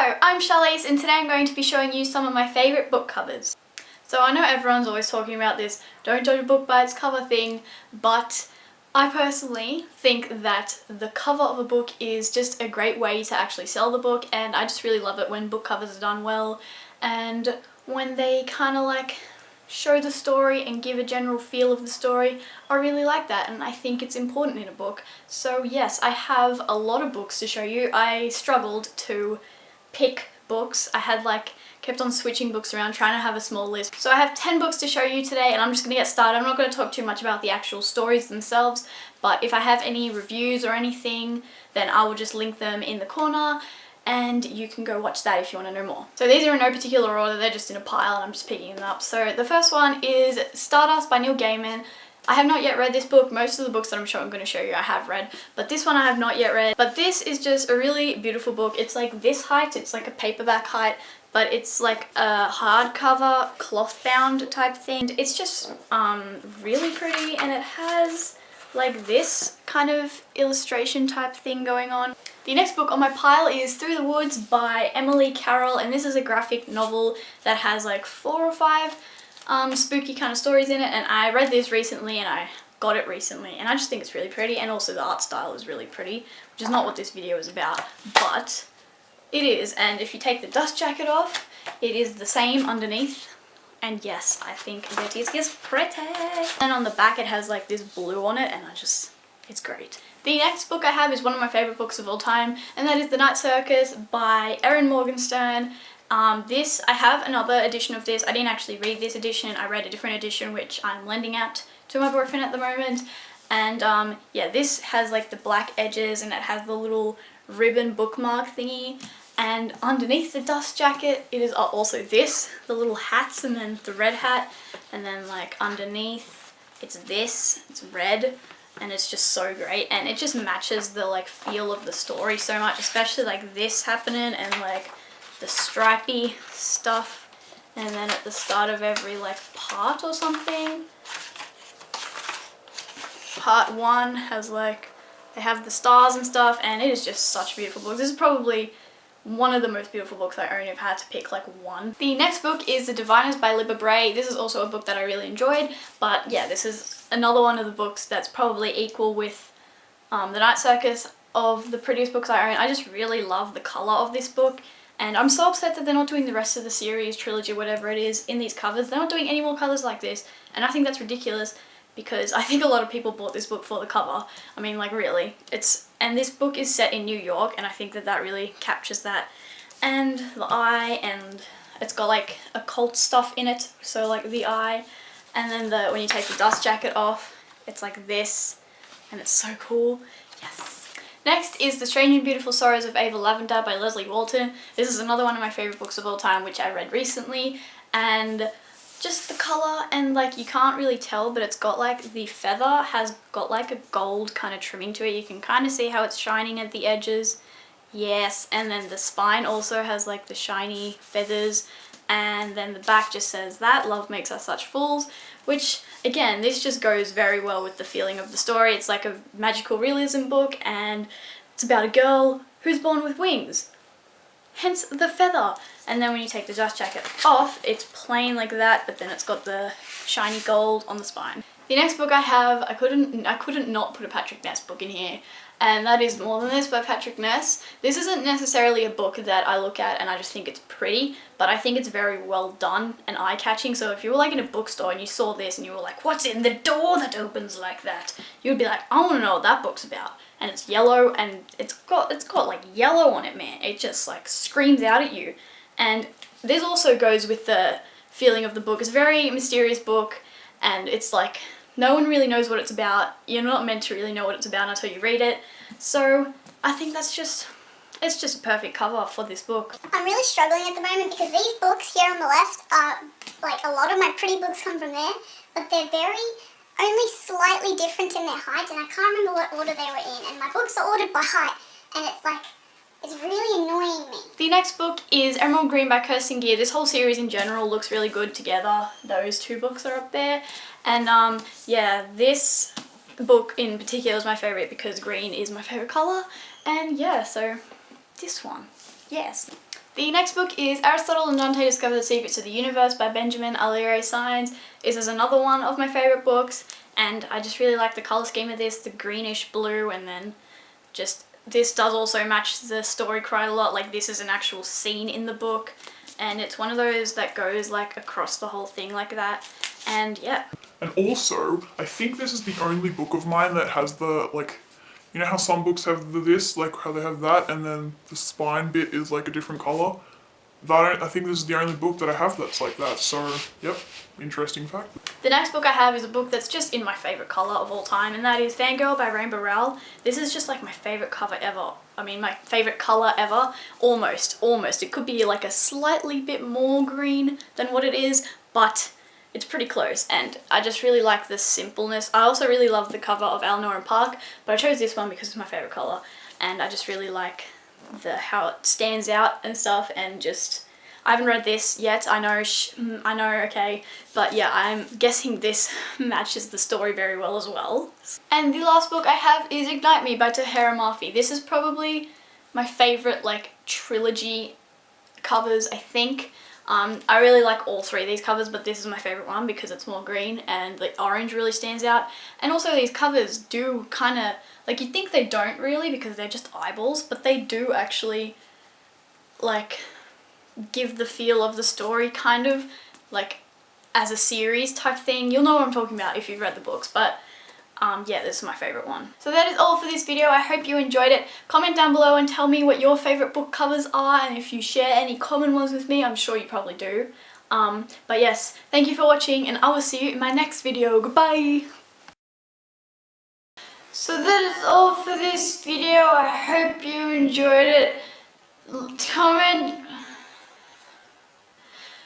Hello, I'm Charly and today I'm going to be showing you some of my favourite book covers. So I know everyone's always talking about this don't judge a book by its cover thing, but I personally think that the cover of a book is just a great way to actually sell the book, and I just really love it when book covers are done well and when they kind of like show the story and give a general feel of the story. I really like that, and I think it's important in a book. So yes, I have a lot of books to show you. I struggled to pick books. I had kept on switching books around, trying to have a small list. So I have 10 books to show you today, and I'm just going to get started. I'm not going to talk too much about the actual stories themselves, but if I have any reviews or anything, then I will just link them in the corner and you can go watch that if you want to know more. So these are in no particular order, they're just in a pile and I'm just picking them up. So the first one is Stardust by Neil Gaiman. I have not yet read this book. Most of the books that I'm going to show you I have read, but this one I have not yet read. But this is just a really beautiful book. It's like this height, it's like a paperback height, but it's like a hardcover, cloth bound type thing. It's just really pretty, and it has like this kind of illustration type thing going on. The next book on my pile is Through the Woods by Emily Carroll, and this is a graphic novel that has like 4 or 5 spooky kind of stories in it, and I read this recently and I got it recently, and I just think it's really pretty, and also the art style is really pretty, which is not what this video is about, but it is. And if you take the dust jacket off, it is the same underneath. And yes, I think that it is pretty. And on the back it has like this blue on it, and it's great. The next book I have is one of my favourite books of all time, and that is The Night Circus by Erin Morgenstern. I have another edition of this. I didn't actually read this edition. I read a different edition which I'm lending out to my boyfriend at the moment. And yeah, this has like the black edges and it has the little ribbon bookmark thingy. And underneath the dust jacket, it is also the little hats, and then the red hat, and then like underneath it's red, and it's just so great, and it just matches the like feel of the story so much, especially like this happening and like the stripy stuff, and then at the start of every like part or something, part 1 has like, they have the stars and stuff, and it is just such a beautiful book. This is probably one of the most beautiful books I own if I had to pick like one. The next book is The Diviners by Libba Bray. This is also a book that I really enjoyed, but yeah, this is another one of the books that's probably equal with The Night Circus of the prettiest books I own. I just really love the colour of this book, and I'm so upset that they're not doing the rest of the series, trilogy, whatever it is, in these covers. They're not doing any more colours like this, and I think that's ridiculous, because I think a lot of people bought this book for the cover. I mean, like, really. And this book is set in New York, and I think that really captures that. And the eye, and it's got like occult stuff in it, so like the eye. And then when you take the dust jacket off, it's like this, and it's so cool. Yes. Next is The Strange and Beautiful Sorrows of Ava Lavender by Leslie Walton. This is another one of my favourite books of all time, which I read recently, and just the colour, and like you can't really tell, but it's got like the feather has got like a gold kind of trimming to it. You can kind of see how it's shining at the edges. Yes, and then the spine also has like the shiny feathers, and then the back just says that love makes us such fools, which again, this just goes very well with the feeling of the story. It's like a magical realism book, and it's about a girl who's born with wings, hence the feather. And then when you take the dust jacket off, it's plain like that, but then it's got the shiny gold on the spine. The next book I have, I couldn't not put a Patrick Ness book in here, and that is More Than This by Patrick Ness. This isn't necessarily a book that I look at and I just think it's pretty, but I think it's very well done and eye-catching. So if you were like in a bookstore and you saw this and you were like, what's in the door that opens like that? You would be like, I want to know what that book's about. And it's yellow, and it's got like yellow on it, man. It just like screams out at you. And this also goes with the feeling of the book. It's a very mysterious book, and it's like no one really knows what it's about. You're not meant to really know what it's about until you read it. So I think it's just a perfect cover for this book. I'm really struggling at the moment because these books here on the left are like, a lot of my pretty books come from there, but they're only slightly different in their height, and I can't remember what order they were in, and my books are ordered by height, and it's really annoying me. The next book is Emerald Green by Kirsten Gier. This whole series in general looks really good together. Those 2 books are up there. And yeah, this book in particular is my favourite because green is my favourite colour. And yeah, so this one. Yes. The next book is Aristotle and Dante Discover the Secrets of the Universe by Benjamin Alire Sainz. This is another one of my favourite books, and I just really like the colour scheme of this, the greenish blue, and then just this does also match the story quite a lot. Like, this is an actual scene in the book, and it's one of those that goes like across the whole thing like that, and yeah. And also, I think this is the only book of mine that has the, like, you know how some books have this, like how they have that, and then the spine bit is like a different colour? I think this is the only book that I have that's like that, so, yep, interesting fact. The next book I have is a book that's just in my favourite colour of all time, and that is Fangirl by Rainbow Rowell. This is just like my favourite cover ever. I mean, my favourite colour ever. Almost. It could be like a slightly bit more green than what it is, but it's pretty close, and I just really like the simpleness. I also really love the cover of Eleanor and Park, but I chose this one because it's my favourite colour, and I just really like how it stands out and stuff, and just, I haven't read this yet, I know, okay, but yeah, I'm guessing this matches the story very well as well. And the last book I have is Ignite Me by Tahera Murphy. This is probably my favourite, like, trilogy covers, I think. I really like all three of these covers, but this is my favourite one because it's more green and the orange really stands out. And also these covers do kind of, like, you'd think they don't really because they're just eyeballs, but they do actually, like, give the feel of the story kind of, like, as a series type thing. You'll know what I'm talking about if you've read the books, but yeah, this is my favourite one. So that is all for this video. I hope you enjoyed it. Comment down below and tell me what your favourite book covers are, and if you share any common ones with me. I'm sure you probably do. But yes, thank you for watching, and I will see you in my next video. Goodbye! So that is all for this video. I hope you enjoyed it.